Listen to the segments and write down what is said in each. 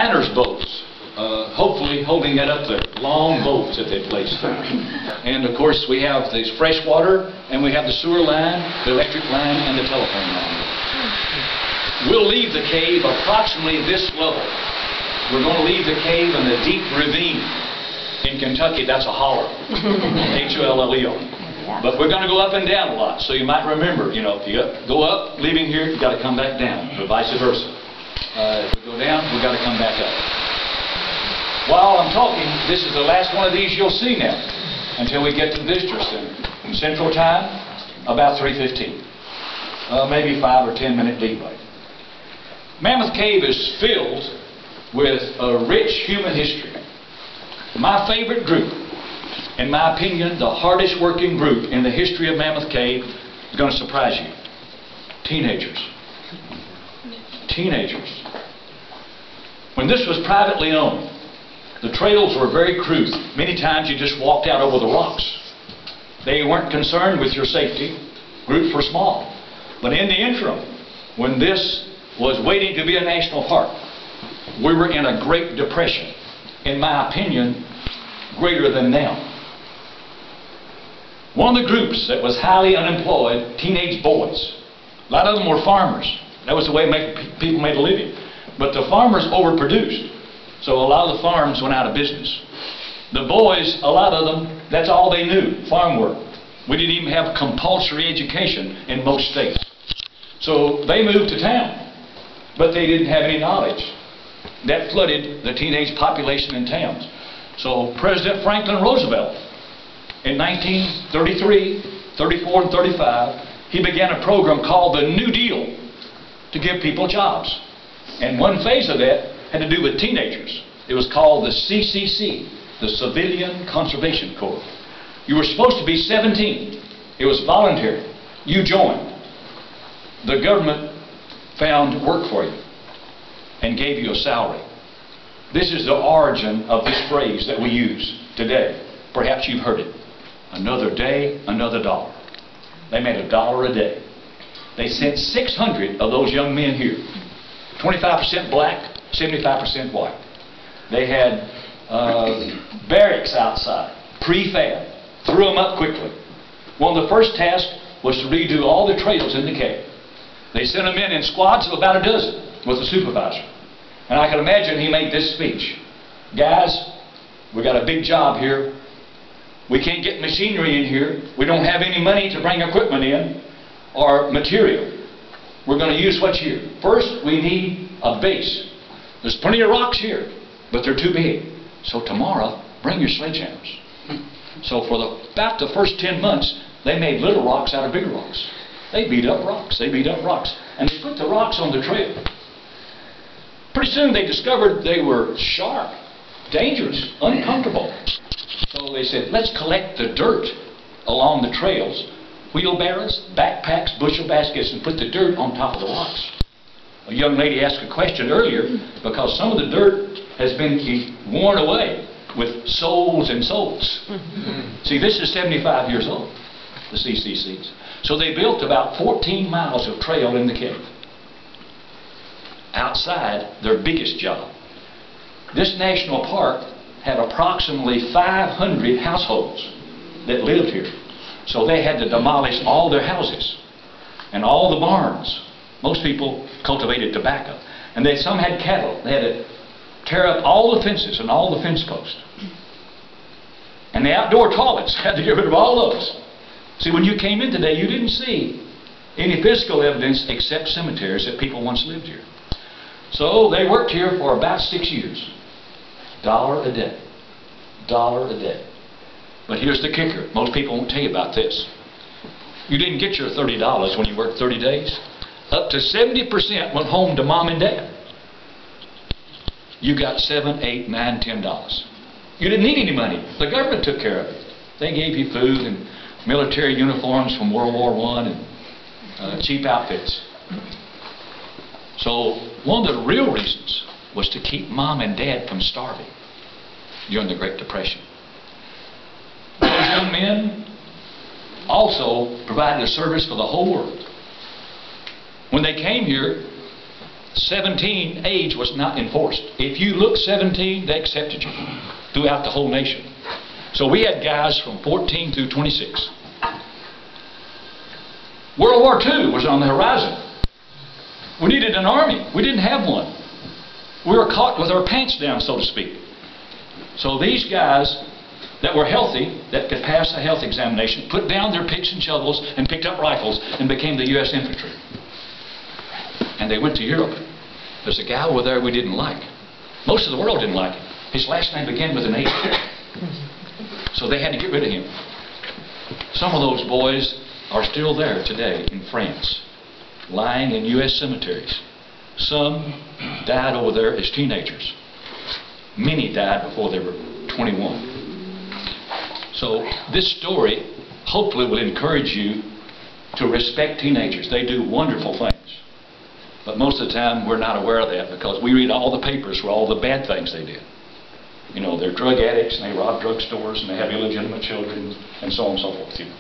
miners' boats, hopefully holding that up there, long boats that they placed there. And of course we have this fresh water, and we have the sewer line, the electric line, and the telephone line. We'll leave the cave approximately this level. We're going to leave the cave in the deep ravine. In Kentucky, that's a holler, H-O-L-L-E-O. But we're going to go up and down a lot, so you might remember, you know, if you go up, leaving here, you've got to come back down, or vice versa. If we go down, we've got to come back up. While I'm talking, this is the last one of these you'll see now, until we get to the Visitor Center. Central Time, about 3:15. Maybe 5 or 10 minute delay. Mammoth Cave is filled with a rich human history. My favorite group, in my opinion, the hardest working group in the history of Mammoth Cave, is going to surprise you. Teenagers. Teenagers. When this was privately owned, the trails were very crude. Many times you just walked out over the rocks. They weren't concerned with your safety. Groups were small. But in the interim, when this was waiting to be a national park, we were in a Great Depression. In my opinion, greater than now. One of the groups that was highly unemployed, teenage boys. A lot of them were farmers. That was the way people made a living. But the farmers overproduced. So a lot of the farms went out of business. The boys, a lot of them, that's all they knew, farm work. We didn't even have compulsory education in most states. So they moved to town. But they didn't have any knowledge. That flooded the teenage population in towns. So President Franklin Roosevelt, in 1933, 34, and 35, he began a program called the New Deal to give people jobs. And one phase of that had to do with teenagers. It was called the CCC, the Civilian Conservation Corps. You were supposed to be 17. It was voluntary. You joined. The government found work for you and gave you a salary. This is the origin of this phrase that we use today. Perhaps you've heard it. Another day, another dollar. They made $1 a day. They sent 600 of those young men here. 25% black, 75% white. They had barracks outside, prefab, threw them up quickly. One of the first tasks was to redo all the trails in the cave. They sent them in squads of about a dozen with the supervisor. And I can imagine he made this speech. Guys, we got a big job here. We can't get machinery in here. We don't have any money to bring equipment in or material. We're going to use what's here. First, we need a base. There's plenty of rocks here, but they're too big. So tomorrow, bring your sledgehammers. So for about the first 10 months, they made little rocks out of bigger rocks. They beat up rocks. They beat up rocks. And they put the rocks on the trail. Pretty soon they discovered they were sharp, dangerous, uncomfortable. So they said, let's collect the dirt along the trails. Wheelbarrows, backpacks, bushel baskets, and put the dirt on top of the rocks. A young lady asked a question earlier because some of the dirt has been worn away with soles and soles. See, this is 75 years old, the CCCs. So they built about 14 miles of trail in the cave. Outside their biggest job. This national park had approximately 500 households that lived here. So they had to demolish all their houses and all the barns. Most people cultivated tobacco. And some had cattle. They had to tear up all the fences and all the fence posts. And the outdoor toilets, had to get rid of all those. See, when you came in today, you didn't see any physical evidence except cemeteries that people once lived here. So they worked here for about 6 years. $1 a day. $1 a day. But here's the kicker. Most people won't tell you about this. You didn't get your $30 when you worked 30 days. Up to 70% went home to mom and dad. You got $7, $8, $9, $10. You didn't need any money. The government took care of it. They gave you food and military uniforms from World War I and cheap outfits. So one of the real reasons was to keep mom and dad from starving during the Great Depression. Those young men also provided a service for the whole world. When they came here, 17 age was not enforced. If you looked 17, they accepted you throughout the whole nation. So we had guys from 14 through 26. World War II was on the horizon. We needed an army. We didn't have one. We were caught with our pants down, so to speak. So these guys that were healthy, that could pass a health examination, put down their picks and shovels and picked up rifles and became the U.S. infantry. And they went to Europe. There's a guy over there we didn't like. Most of the world didn't like him. His last name began with an H. So they had to get rid of him. Some of those boys are still there today in France, lying in U.S. cemeteries. Some died over there as teenagers. Many died before they were 21. So this story hopefully will encourage you to respect teenagers. They do wonderful things. But most of the time we're not aware of that because we read all the papers for all the bad things they did. You know, they're drug addicts and they rob drugstores and they have illegitimate children and so on and so forth. You know.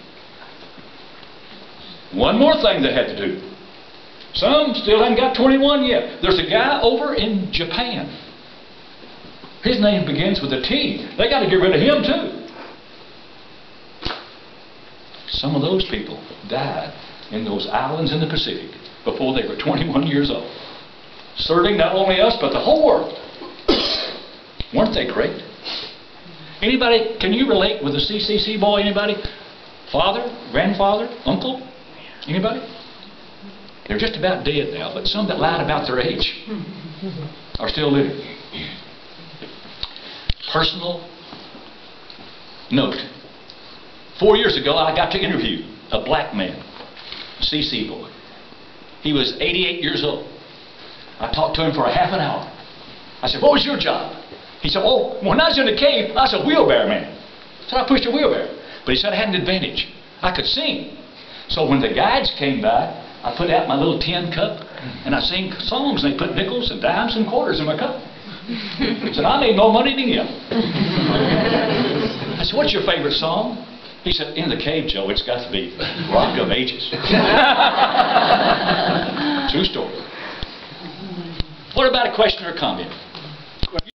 One more thing they had to do. Some still haven't got 21 yet. There's a guy over in Japan. His name begins with a T. They got to get rid of him too. Some of those people died in those islands in the Pacific before they were 21 years old. Serving not only us but the whole world. Weren't they great? Anybody, can you relate with a CCC boy? Anybody? Father? Grandfather? Uncle? Anybody? They're just about dead now, but some that lied about their age are still living. Personal note. 4 years ago, I got to interview a black man, a CC boy. He was 88 years old. I talked to him for a half an hour. I said, "What was your job?" He said, "Oh, when I was in the cave, I was a wheelbarrow man." So I pushed a wheelbarrow. But he said I had an advantage. I could sing. So when the guides came by, I put out my little tin cup and I sang songs, and they put nickels and dimes and quarters in my cup. He said, "I made more money than you." I said, "What's your favorite song?" He said, "In the Cave, Joe, it's got to be Rock of Ages." True story. What about a question or comment?